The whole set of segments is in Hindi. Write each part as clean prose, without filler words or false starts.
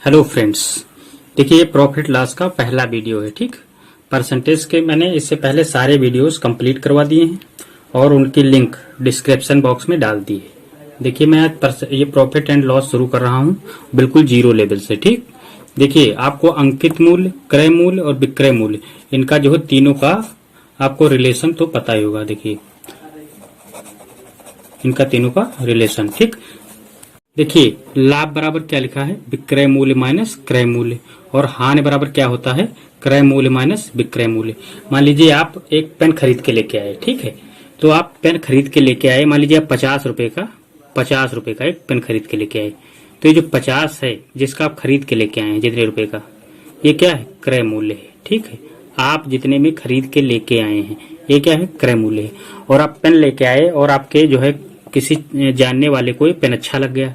हेलो फ्रेंड्स, देखिए ये प्रॉफिट लॉस का पहला वीडियो है। ठीक, परसेंटेज के मैंने इससे पहले सारे वीडियोस कंप्लीट करवा दिए हैं और उनकी लिंक डिस्क्रिप्शन बॉक्स में डाल दी है। देखिए मैं आज ये प्रॉफिट एंड लॉस शुरू कर रहा हूं बिल्कुल जीरो लेवल से। ठीक, देखिए आपको अंकित मूल्य, क्रय मूल्य और विक्रय मूल्य, इनका जो है तीनों का आपको रिलेशन तो पता ही होगा। देखिए इनका तीनों का रिलेशन। ठीक, देखिए लाभ बराबर क्या लिखा है, विक्रय मूल्य माइनस क्रय मूल्य, और हानि बराबर क्या होता है, क्रय मूल्य माइनस विक्रय मूल्य। मान लीजिए आप एक पेन खरीद के लेके आए, ठीक है, तो आप पेन खरीद के लेके आए, मान लीजिए आप 50 रुपए का एक पेन खरीद के लेके आए, तो ये जो 50 है जिसका आप खरीद के लेके आए हैं जितने रुपए का, ये क्या है, क्रय मूल्य है। ठीक है, आप जितने में खरीद के लेके आए हैं ये क्या है, क्रय मूल्य है। और आप पेन लेके आए और आपके जो है किसी जानने वाले को ये पेन अच्छा लग गया,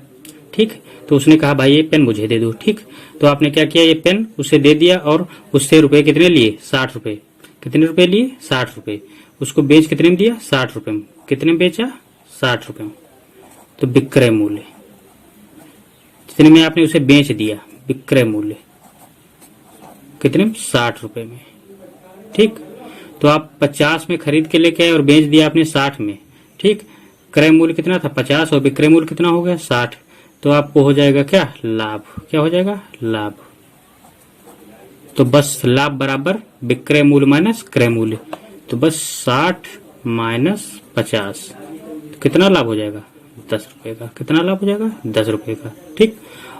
ठीक, तो उसने कहा भाई ये पेन मुझे दे दो। ठीक, तो आपने क्या किया, ये पेन उसे दे दिया और उससे रुपए कितने लिए, 60 रुपए। कितने रुपए लिए, 60 रुपए। उसको बेच कितने में दिया, 60 रुपए में। कितने में बेचा, 60 रुपए में। तो विक्रय मूल्य जितने में आपने उसे बेच दिया, विक्रय मूल्य कितने में, 60 रुपए में। ठीक, तो आप 50 में खरीद के लेके आए और बेच दिया आपने 60 में। ठीक, क्रय मूल्य कितना था, 50, और विक्रय मूल्य कितना हो गया, 60। तो आपको हो जाएगा क्या, लाभ। क्या हो जाएगा, लाभ। तो बस लाभ बराबर विक्रय मूल्य माइनस क्रय मूल्य, तो बस 60 माइनस 50, कितना लाभ हो जाएगा, 10 रुपए का। कितना लाभ हो जाएगा, 10 रुपए का। ठीक,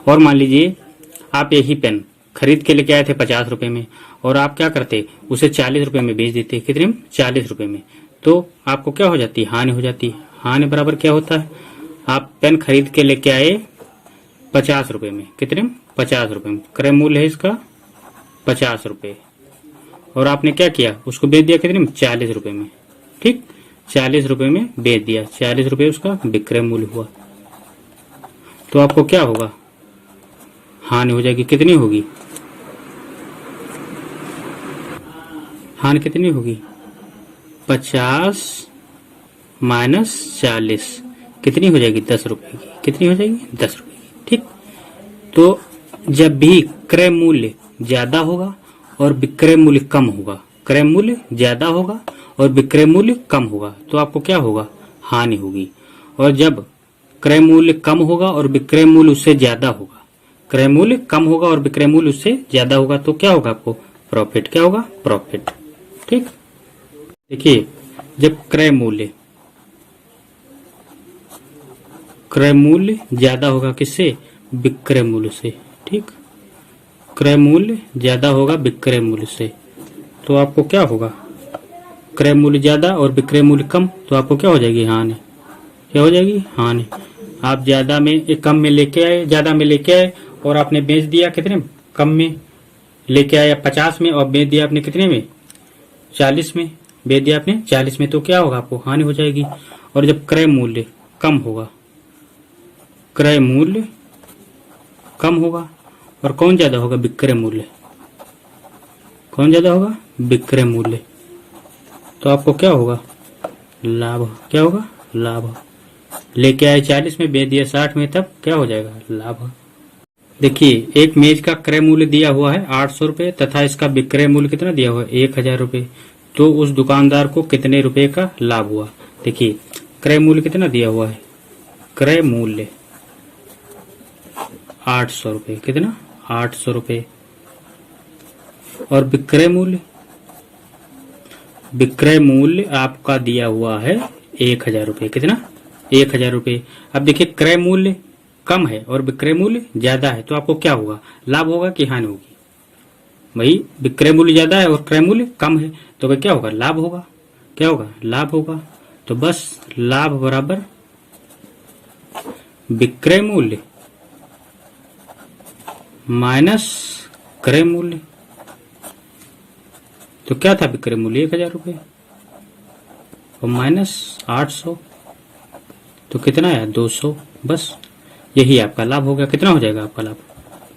और मान लीजिए आप यही पेन खरीद के लेके आए थे 50 रुपए में, और आप क्या करते, उसे 40 रुपए में बेच देते। कितने में, 40 रुपए में। तो आपको क्या हो जाती है, हानि हो जाती है। हानि बराबर क्या होता है, आप पेन खरीद के लेके आए 50 रुपए में, कितने में, 50 रुपए में। क्रय मूल्य है इसका 50 रुपए, और आपने क्या किया, उसको बेच दिया कितने में, 40 रुपए में। ठीक, 40 रुपए में बेच दिया, 40 रुपए उसका विक्रय मूल्य हुआ। तो आपको क्या होगा, हानि हो जाएगी। कितनी होगी, हानि कितनी होगी, 50 माइनस 40, कितनी हो जाएगी, 10 रुपए की। कितनी हो जाएगी, 10 रुपए की। ठीक, तो जब भी क्रय मूल्य ज्यादा होगा और विक्रय मूल्य कम होगा, क्रय मूल्य ज्यादा होगा और विक्रय मूल्य कम होगा, तो आपको क्या होगा, हानि होगी। और जब क्रय मूल्य कम होगा और विक्रय मूल्य उससे ज्यादा होगा, क्रय मूल्य कम होगा और विक्रय मूल्य उससे ज्यादा होगा, तो क्या होगा आपको, प्रॉफिट। क्या होगा, प्रॉफिट। ठीक, देखिए जब क्रय मूल्य ज्यादा होगा किससे, विक्रय मूल्य से। ठीक, क्रय मूल्य ज्यादा होगा विक्रय मूल्य से, तो आपको क्या होगा, क्रय मूल्य ज्यादा और विक्रय मूल्य कम, तो आपको क्या हो जाएगी, हानि। क्या हो जाएगी, हानि। आप ज्यादा में एक कम में लेके आए, ज्यादा में लेके आए और आपने बेच दिया कितने में, कम में लेके आया 50 में और बेच दिया आपने कितने में, 40 में। बेच दिया आपने 40 में, तो क्या होगा, आपको हानि हो जाएगी। और जब क्रय मूल्य कम होगा, क्रय मूल्य कम होगा, और कौन ज्यादा होगा, विक्रय मूल्य। कौन ज्यादा होगा, विक्रय मूल्य, तो आपको क्या होगा, लाभ। क्या होगा, लाभ। लेके आए 40 में, बेच दिया 60 में, तब क्या हो जाएगा, लाभ। देखिए एक मेज का क्रय मूल्य दिया हुआ है 800 रुपए तथा इसका विक्रय मूल्य कितना दिया हुआ है, 1000 रुपए। तो उस दुकानदार को कितने रुपए का लाभ हुआ। देखिए क्रय मूल्य कितना दिया हुआ है, क्रय मूल्य 800 रुपए, कितना, 800 रुपए। और विक्रय मूल्य आपका दिया हुआ है 1000 रुपए, कितना, 1000 रुपए। अब देखिए क्रय मूल्य कम है और विक्रय मूल्य ज्यादा है, तो आपको क्या होगा, लाभ होगा कि हानि होगी। भाई विक्रय मूल्य ज्यादा है और क्रय मूल्य कम है, तो भाई क्या होगा, लाभ होगा। क्या होगा, लाभ होगा। तो बस लाभ बराबर विक्रय मूल्य माइनस क्रय मूल्य। तो क्या था, विक्रय मूल्य 1000 रुपए और माइनस 800, तो कितना है, 200। बस यही आपका लाभ हो गया। कितना हो जाएगा आपका लाभ,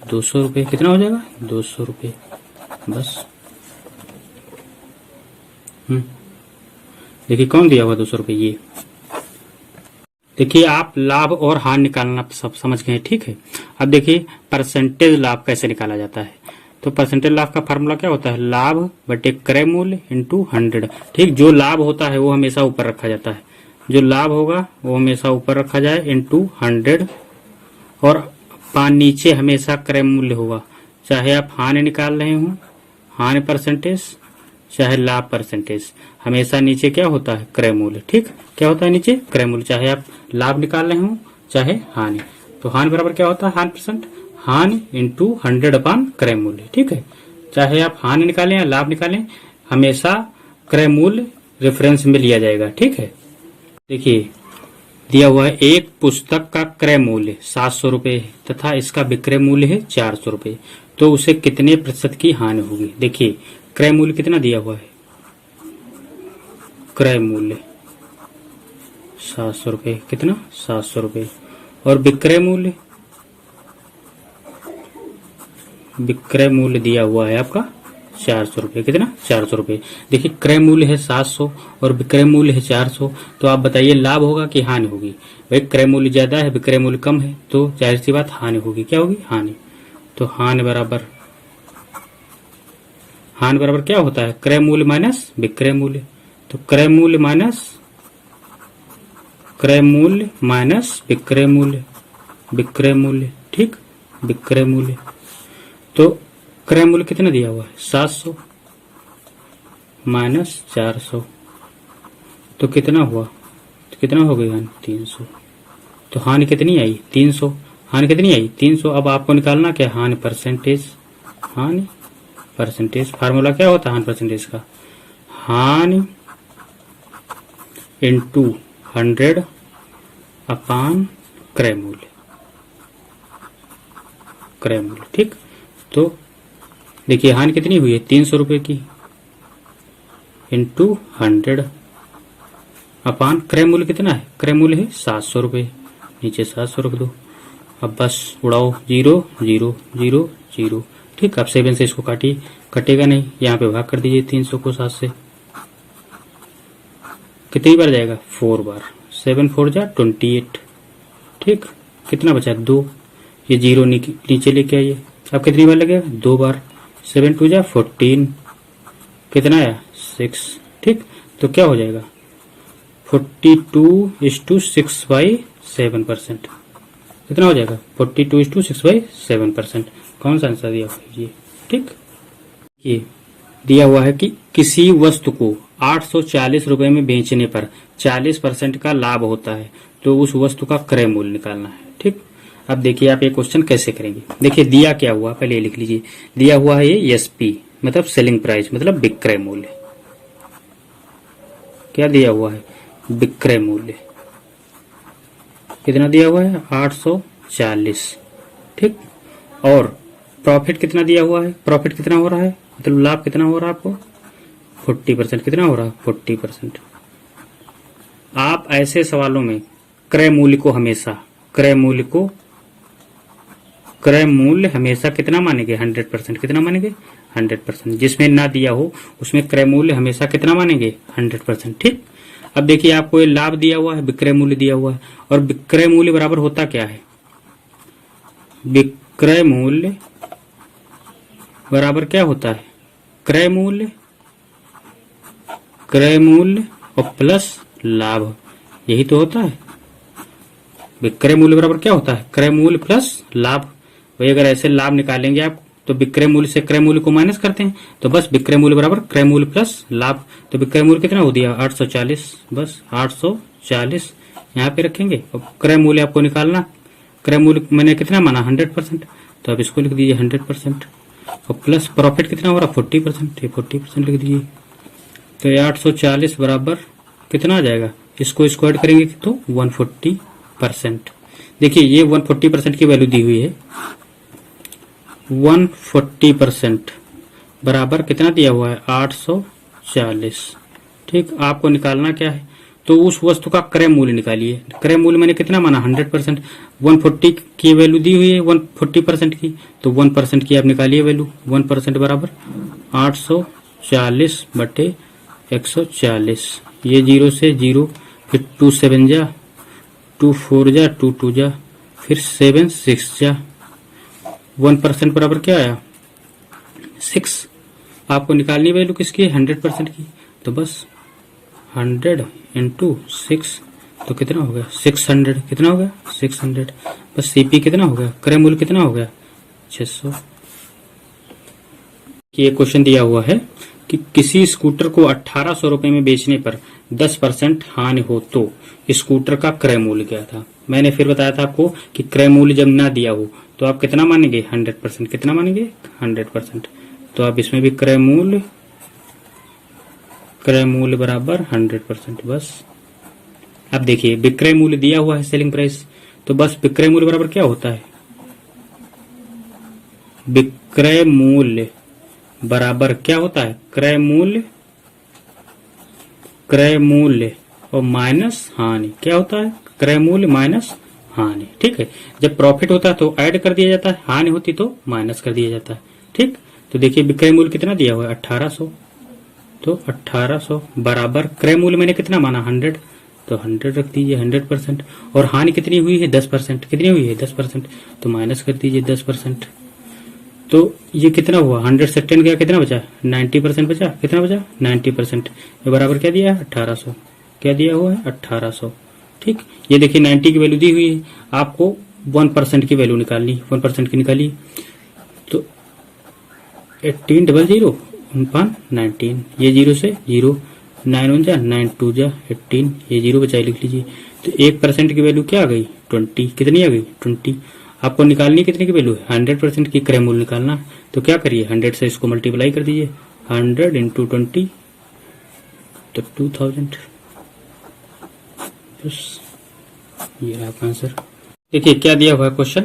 200 रुपए। कितना हो जाएगा, 200 रुपए। बस देखिए कौन दिया हुआ 200 रुपए, ये देखिए आप लाभ और हानि निकालना सब समझ गए, ठीक है। अब देखिए परसेंटेज लाभ कैसे निकाला जाता है। तो परसेंटेज लाभ का फार्मूला क्या होता है, लाभ बटे क्रय मूल्य इंटू 100, ठीक। जो लाभ होता है वो हमेशा ऊपर रखा जाता है, जो लाभ होगा वो हमेशा ऊपर रखा जाए इंटू 100, और नीचे हमेशा क्रय मूल्य होगा, चाहे आप हानि निकाल रहे हो, हानि परसेंटेज, चाहे लाभ परसेंटेज, हमेशा नीचे क्या होता है, क्रय मूल्य, ठीक। क्या होता है नीचे, क्रय मूल्य, चाहे आप लाभ निकाल रहे हो चाहे हानि। तो हानि बराबर क्या होता है, हानि परसेंट, हानि इंटू 100 अपान क्रय मूल्य, ठीक है। चाहे आप हानि निकालें या लाभ निकालें, हमेशा क्रय मूल्य रेफरेंस में लिया जाएगा, ठीक है। देखिए दिया हुआ है एक पुस्तक का क्रय मूल्य 700 रुपए है तथा इसका विक्रय मूल्य है 400 रुपए, तो उसे कितने प्रतिशत की हानि होगी। देखिए क्रय मूल्य कितना दिया हुआ है, क्रय मूल्य 700 रुपए, कितना 700 रुपए, और विक्रय मूल्य दिया हुआ है आपका 400 रुपए, कितना 400 रुपए। देखिए क्रय मूल्य है 700 और विक्रय मूल्य है 400, तो आप बताइए लाभ होगा कि हानि होगी। भाई क्रय मूल्य ज्यादा है, विक्रय मूल्य कम है, तो जाहिर सी बात हानि होगी। क्या होगी, हानि। तो हानि बराबर क्या होता है, क्रय मूल्य माइनस विक्रय मूल्य। तो क्रय मूल्य माइनस विक्रय मूल्य, ठीक, विक्रय मूल्य। तो क्रय मूल्य कितना दिया हुआ है, 700 माइनस 400, तो कितना हुआ, तो कितना हो गई हानि, 300। तो हानि कितनी आई, 300, हानि कितनी आई, 300। अब आपको निकालना क्या, हानि परसेंटेज, फार्मूला क्या होता है हानि परसेंटेज का, हानि इंटू 100 अपान क्रय मूल्य, ठीक। तो देखिए हानि कितनी हुई है, 300 रुपए की, इंटू 100 अपान क्रय मूल्य कितना है, क्रय मूल्य है 700 रुपए, नीचे 700 रख दो। अब बस उड़ाओ, 0 0 0 0, ठीक। अब 7 से इसको काटिए, कटेगा नहीं, यहाँ पे भाग कर दीजिए 300 को 7 से, कितनी बार जाएगा, 4 बार, 7 4 जा 28, ठीक। कितना बचा, 2, ये 0 नीचे लेके आइए। अब कितनी बार लगेगा, 2 बार, 7 2 जा 14, कितना आया 6, ठीक। तो क्या हो जाएगा 42:6/7%, कितना हो जाएगा 42:6/7%। कौन सा आंसर दिया हुआ है ये, ठीक। ये दिया हुआ है कि किसी वस्तु को 840 रुपए में बेचने पर 40% का लाभ होता है, तो उस वस्तु का क्रय मूल्य निकालना है, ठीक। अब देखिए आप ये क्वेश्चन कैसे करेंगे। देखिए दिया क्या हुआ, पहले ये लिख लीजिए, दिया हुआ है ये एसपी मतलब सेलिंग प्राइस मतलब विक्रय मूल्य। क्या दिया हुआ है, विक्रय मूल्य कितना दिया हुआ है, 840, ठीक। और प्रॉफिट कितना दिया हुआ है, प्रॉफिट कितना हो रहा है, मतलब लाभ कितना हो रहा है आपको, 40%, कितना हो रहा है 40%। आप ऐसे सवालों में क्रय मूल्य हमेशा कितना मानेंगे, 100%, कितना मानेंगे 100%। जिसमें ना दिया हो उसमें क्रय मूल्य हमेशा कितना मानेंगे, 100%, ठीक। अब देखिए आपको ये लाभ दिया हुआ है, विक्रय मूल्य दिया हुआ है, और विक्रय मूल्य बराबर होता क्या है, विक्रय मूल्य बराबर क्या होता है, क्रय मूल्य और प्लस लाभ, यही तो होता है। विक्रय मूल्य बराबर क्या होता है, क्रय मूल्य प्लस लाभ। वही अगर ऐसे लाभ निकालेंगे आप तो विक्रय मूल्य से क्रय मूल्य को माइनस करते हैं, तो बस विक्रय मूल्य बराबर क्रय मूल्य प्लस लाभ। तो विक्रय मूल्य कितना हो दिया 840, बस 840 यहाँ पे रखेंगे। और क्रय मूल्य आपको निकालना, क्रय मूल्य मैंने कितना माना 100%, तो आप इसको लिख दीजिए 100%, और प्लस प्रॉफिट कितना हो रहा 40%, ये 40% लिख दीजिए। तो 840 बराबर कितना आ जाएगा, इसको स्क्वायर करेंगे तो 140%। देखिए ये 140% की वैल्यू दी हुई है, 140% बराबर कितना दिया हुआ है 840, ठीक। आपको निकालना क्या है, तो उस वस्तु का क्रय मूल्य निकालिए। क्रय मूल्य मैंने कितना माना 100%, 140 की वैल्यू दी हुई है 140% की, तो 1% की आप निकालिए वैल्यू। 1% बराबर 840 बटे 140, ये 0 से 0, फिर 2 7 जा 2 4 जा 2 2 जा, फिर 7 6 जा, 1% बराबर क्या आया 6। आपको निकालनी वैल्यू किसकी 100% की, तो बस 100 इंटू 6 तो कितना हो गया 600, कितना हो गया 600। बस सीपी कितना हो गया, क्रय मूल्य कितना हो गया 600। ये क्वेश्चन दिया हुआ है कि किसी स्कूटर को 1800 रुपए में बेचने पर 10% हानि हो तो स्कूटर का क्रय मूल्य क्या था। मैंने फिर बताया था आपको कि क्रय मूल्य जब ना दिया हो तो आप कितना मानेंगे 100%, कितना मानेंगे 100%। तो आप इसमें भी क्रय मूल्य बराबर 100%। बस अब देखिए विक्रय मूल्य दिया हुआ है सेलिंग प्राइस, तो बस विक्रय मूल्य बराबर क्या होता है, विक्रय मूल्य बराबर क्या होता है क्रय मूल्य और माइनस हानि, क्या होता है क्रय मूल्य माइनस हानि। ठीक है, जब प्रॉफिट होता है तो ऐड कर दिया जाता है, हानि होती तो माइनस कर दिया जाता है। ठीक, तो देखिए विक्रय मूल्य कितना दिया हुआ है 1800, तो 1800 बराबर क्रय मूल्य मैंने कितना माना 100, तो 100 रख दीजिए 100%। और हानि कितनी हुई है 10%, कितनी हुई है 10%, तो माइनस कर दीजिए 10%। तो ये कितना हुआ 100 से 10 गया, कितना बचा 90% बचा, कितना बचा 90%। ये बराबर क्या दिया है 1800, क्या दिया हुआ है 1800। ठीक, ये देखिए 90 की वैल्यू दी हुई है, आपको 1% की वैल्यू निकालनी, 1% की निकालिए तो 1800 1 19, ये 0 से 0, 9 1 जा 9 2 जा 18, ये 0 बचाए लिख लीजिए। तो 1% की वैल्यू क्या आ गई 20, कितनी आ गई 20। आपको निकालनी कितने की वैल्यू है 100% की क्रय मूल्य निकालना, तो क्या करिए 100 से इसको मल्टीप्लाई कर दीजिए, 100 इंटू 20 तो 2000। बस ये आपका आंसर। देखिए क्या दिया हुआ है क्वेश्चन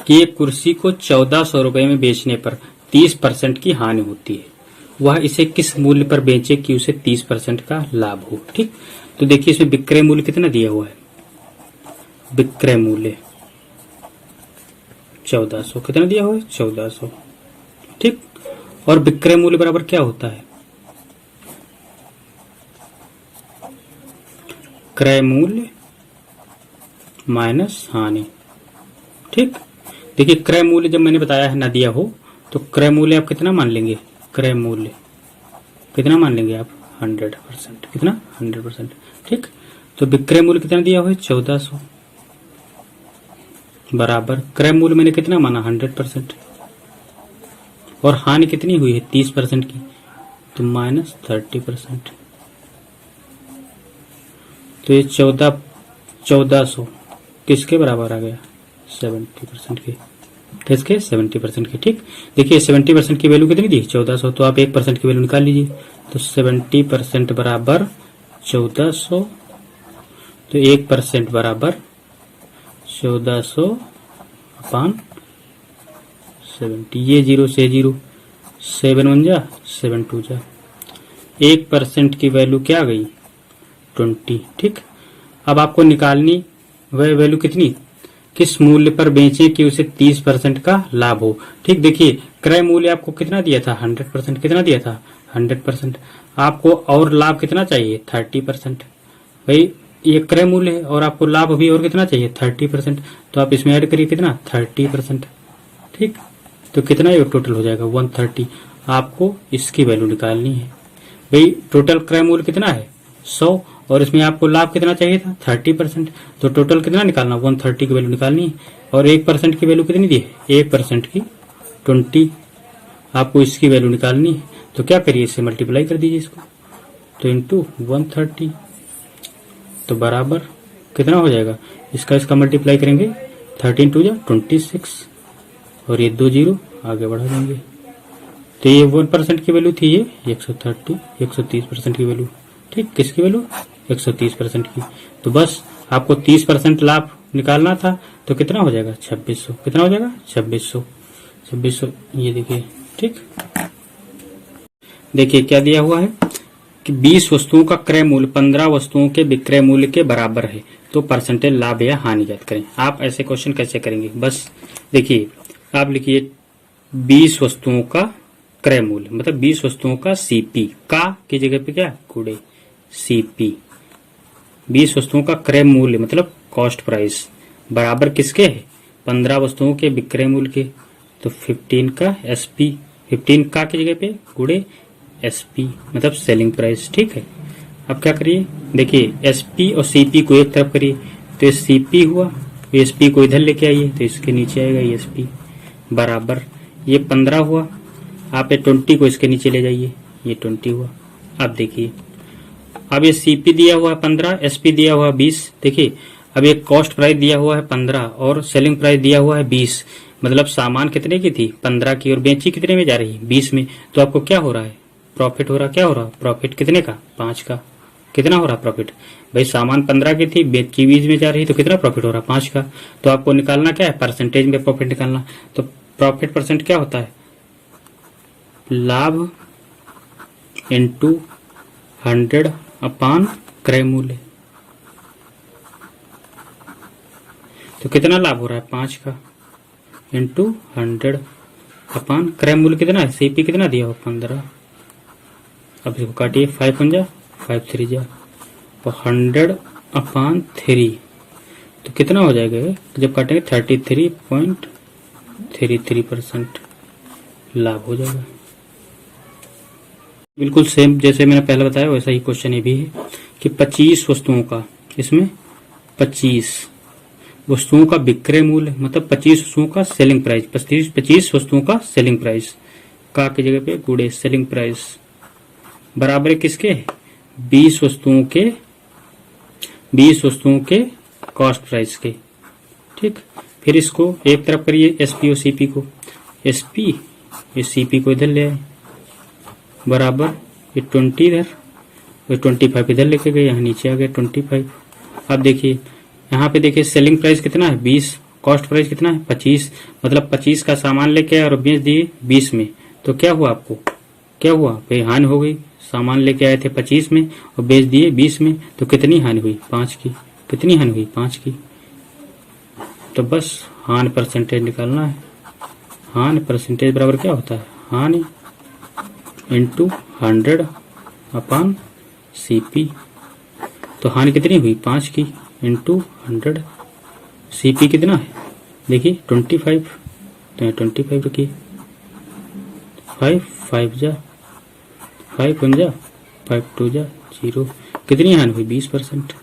कि एक कुर्सी को 1400 रुपए में बेचने पर 30% की हानि होती है, वह इसे किस मूल्य पर बेचे कि उसे 30% का लाभ हो। ठीक, तो देखिए इसमें विक्रय मूल्य कितना दिया हुआ है, विक्रय मूल्य 1400, कितना दिया हुआ है 1400। ठीक, और विक्रय मूल्य बराबर क्या होता है क्रय मूल्य माइनस हानि। ठीक, देखिए क्रय मूल्य जब मैंने बताया है ना दिया हो तो क्रय मूल्य आप कितना मान लेंगे, क्रय मूल्य कितना मान लेंगे आप 100%, कितना 100%। ठीक, तो विक्रय मूल्य कितना दिया हुआ है 1400 बराबर क्रय मूल्य मैंने कितना माना 100%, और हानि कितनी हुई है 30% की, तो माइनस 30%। तो ये 1400 किसके बराबर आ गया 70% के, किसके 70% के। ठीक, देखिए 70% की वैल्यू कितनी दी 1400, तो आप 1% की वैल्यू निकाल लीजिए, तो 70% बराबर 1400, तो 1% बराबर 1400 अपान 70, ये 0 से 0, 7 1 जा 7 2 जा, 1% की वैल्यू क्या आ गई 20। ठीक, अब आपको निकालनी वह वैल्यू कितनी, किस मूल्य पर बेचें कि उसे 30% का लाभ हो। ठीक, देखिए क्रय मूल्य आपको कितना दिया था 100%, कितना दिया था 100%, आपको और लाभ कितना चाहिए 30%। भाई ये क्रय मूल्य है और आपको लाभ भी और कितना चाहिए 30%, तो आप इसमें ऐड करिए कितना 30%। ठीक, तो कितना ये टोटल हो जाएगा 130। आपको इसकी वैल्यू निकालनी है, भाई टोटल क्रय मूल्य कितना है 100 और इसमें आपको लाभ कितना चाहिए था 30%, तो टोटल कितना निकालना 130 की वैल्यू निकालनी है। और 1% की वैल्यू कितनी दी है 1% की 20, आपको इसकी वैल्यू निकालनी है, तो क्या करिए इससे मल्टीप्लाई कर दीजिए इसको, तो इंटू 130, तो बराबर कितना हो जाएगा इसका मल्टीप्लाई करेंगे 13 2 जा 26, और ये 2 0 आगे बढ़ा देंगे, तो ये 1% की वैल्यू थी, ये 130% की वैल्यू। ठीक, किसकी वैल्यू 130% की, तो बस आपको 30% लाभ निकालना था, तो कितना हो जाएगा 2600, कितना हो जाएगा 2600, ये देखिए। ठीक, देखिए क्या दिया हुआ है कि 20 वस्तुओं का क्रय मूल्य 15 वस्तुओं के विक्रय मूल्य के बराबर है, तो परसेंटेज लाभ या हानि ज्ञात करें। आप ऐसे क्वेश्चन कैसे करेंगे, बस देखिए आप लिखिए 20 वस्तुओं का क्रय मूल्य मतलब 20 वस्तुओं का सीपी, का की जगह पे क्या कूड़े सीपी, 20 वस्तुओं का क्रय मूल्य मतलब कॉस्ट प्राइस बराबर किसके है 15 वस्तुओं के विक्रय मूल्य के। तो 15 का एसपी 15 का की जगह पे गुणे एसपी मतलब सेलिंग प्राइस। ठीक है, अब क्या करिए देखिए एसपी और सीपी को एक तरफ करिए तो ये सीपी हुआ, एसपी को इधर लेके आइए तो इसके नीचे आएगा एसपी बराबर ये 15 हुआ, आप ये 20 को इसके नीचे ले जाइए ये 20 हुआ। अब देखिए अब ये सीपी दिया हुआ है 15, एसपी दिया हुआ है 20। देखिए अब ये कॉस्ट प्राइस दिया हुआ है 15 और सेलिंग प्राइस दिया हुआ है 20, मतलब सामान कितने की थी 15 की और बेची कितने में जा रही 20 में। तो आपको क्या हो रहा है प्रॉफिट हो रहा, क्या हो रहा प्रॉफिट कितने का 5 का। कितना हो रहा प्रॉफिट भाई सामान 15 की थी बेची 20 में जा रही तो कितना प्रॉफिट हो रहा 5 का। तो आपको निकालना क्या है परसेंटेज में प्रॉफिट निकालना। तो प्रॉफिट परसेंट क्या होता है लाभ इंटू 100 अपान क्रय मूल्य। तो कितना लाभ हो रहा है 5 का इंटू 100 अपान क्रय मूल्य कितना है सीपी कितना दिया हो 15। अब इसको काटिए 5 पंजा 5 3 जा और 100 अपान 3 तो कितना हो जाएगा जब काटेंगे 33.33% लाभ हो जाएगा। बिल्कुल सेम जैसे मैंने पहले बताया वैसा ही क्वेश्चन ये भी है कि 25 वस्तुओं का, इसमें 25 वस्तुओं का विक्रय मूल्य मतलब 25 वस्तुओं का सेलिंग प्राइस, 25 वस्तुओं का सेलिंग प्राइस का की जगह पे गुणे सेलिंग प्राइस बराबर किसके 20 वस्तुओं के कॉस्ट प्राइस के। ठीक, फिर इसको एक तरफ करिए एसपी और सीपी को, एसपी ये सीपी को इधर ले आए बराबर ये 20 इधर और 25 इधर लेके गए, यहाँ नीचे आ गया 25। अब देखिए यहाँ पे देखिए सेलिंग प्राइस कितना है 20, कॉस्ट प्राइस कितना है 25, मतलब 25 का सामान लेके आए और बेच दिए 20 में। तो क्या हुआ आपको क्या हुआ भाई हानि हो गई, सामान लेके आए थे 25 में और बेच दिए 20 में। तो कितनी हानि हुई 5 की, कितनी हानि हुई 5 की। तो बस हानि परसेंटेज निकालना है। हानि परसेंटेज बराबर क्या होता है हानि इंटू 100 अपान सीपी। तो हानि कितनी हुई 5 की इंटू 100, सीपी कितना है देखिए 25, तो 25 रखिए 5 5 जा 5 1 जा 5 2 जा 0। कितनी हानि हुई 20%,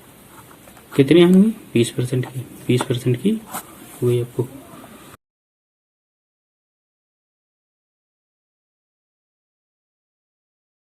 कितनी हानि हुई 20% की, 20% की हुई आपको।